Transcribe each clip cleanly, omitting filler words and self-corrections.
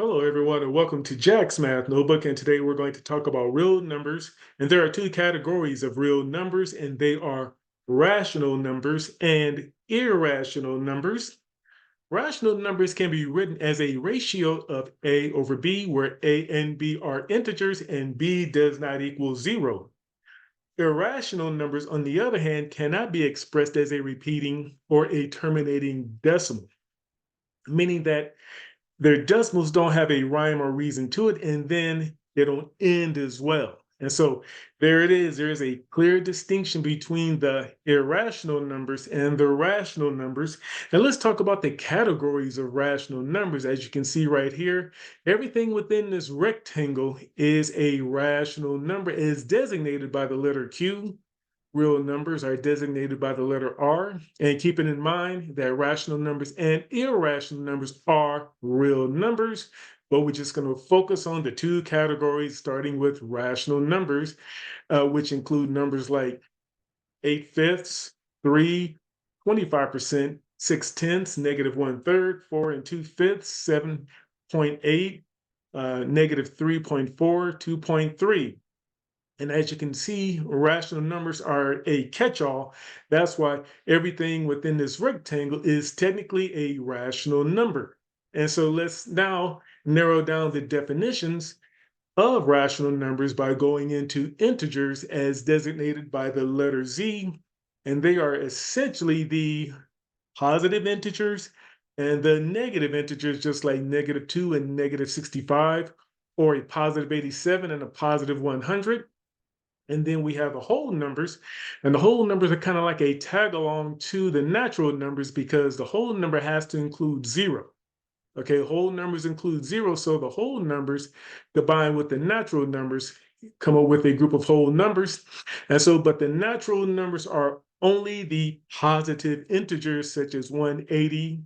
Hello, everyone, and welcome to Jack's Math Notebook. And today we're going to talk about real numbers. And there are two categories of real numbers, and they are rational numbers and irrational numbers. Rational numbers can be written as a ratio of A over B, where A and B are integers and B does not equal 0. Irrational numbers, on the other hand, cannot be expressed as a repeating or a terminating decimal, meaning that their decimals don't have a rhyme or reason to it, and then they don't end as well. And so there it is. There is a clear distinction between the irrational numbers and the rational numbers. And let's talk about the categories of rational numbers. As you can see right here, everything within this rectangle is a rational number, is designated by the letter Q. Real numbers are designated by the letter R. And keeping in mind that rational numbers and irrational numbers are real numbers, but we're just going to focus on the two categories, starting with rational numbers, which include numbers like 8/5, 3, 25%, 6/10, negative 1/3, 4 and 2/5, 7.8, negative 3.4, 2.3. And as you can see, rational numbers are a catch-all. That's why everything within this rectangle is technically a rational number. And so let's now narrow down the definitions of rational numbers by going into integers as designated by the letter Z. And they are essentially the positive integers and the negative integers, just like -2 and -65, or a positive 87 and a positive 100. And then we have the whole numbers, and the whole numbers are kind of like a tag along to the natural numbers because the whole number has to include 0. Okay, whole numbers include 0, so the whole numbers combined with the natural numbers come up with a group of whole numbers. And so, but the natural numbers are only the positive integers such as 180,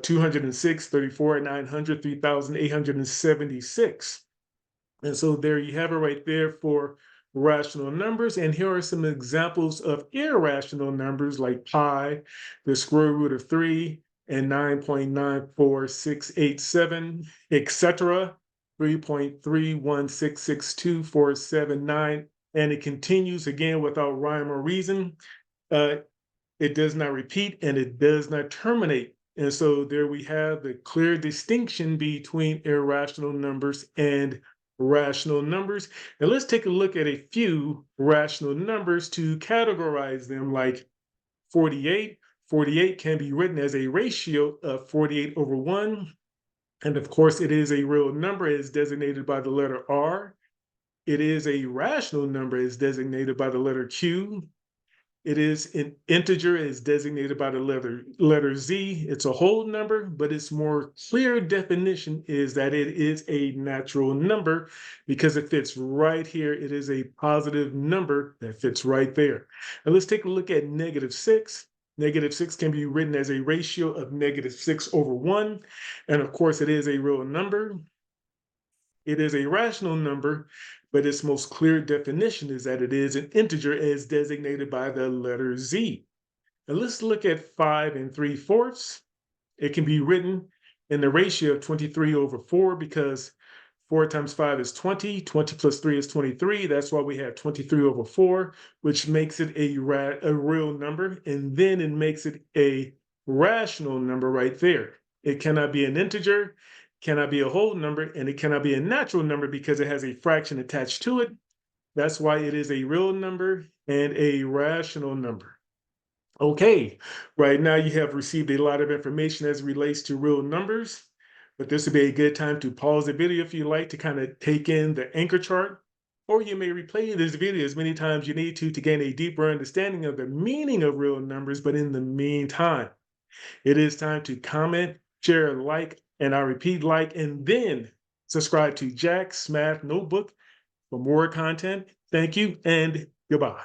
206, 34, 900, 3,876. And so there you have it right there for rational numbers. And here are some examples of irrational numbers like pi, the square root of 3, and 9.94687, etc., 3.3166247, and it continues again without rhyme or reason. It does not repeat and it does not terminate. And so there we have the clear distinction between irrational numbers and rational numbers. And let's take a look at a few rational numbers to categorize them, like 48. 48 can be written as a ratio of 48 over 1. And of course, it is a real number as designated by the letter R. It is a rational number as designated by the letter Q. It is an integer as designated by the letter Z. It's a whole number, but its more clear definition is that it is a natural number because it fits right here. It is a positive number that fits right there. And let's take a look at -6. -6 can be written as a ratio of -6 over 1. And of course, it is a real number. It is a rational number, but its most clear definition is that it is an integer as designated by the letter Z. And let's look at 5 and 3/4. It can be written in the ratio of 23 over 4 because 4 times 5 is 20. 20 plus 3 is 23. That's why we have 23 over 4, which makes it a real number. And then it makes it a rational number right there. It cannot be an integer, cannot be a whole number, and it cannot be a natural number because it has a fraction attached to it. That's why it is a real number and a rational number. Okay, right now you have received a lot of information as it relates to real numbers, but this would be a good time to pause the video if you like to kind of take in the anchor chart, or you may replay this video as many times you need to gain a deeper understanding of the meaning of real numbers. But in the meantime, it is time to comment, share, like, and I repeat, like, and then subscribe to Jack's Math Notebook for more content. Thank you and goodbye.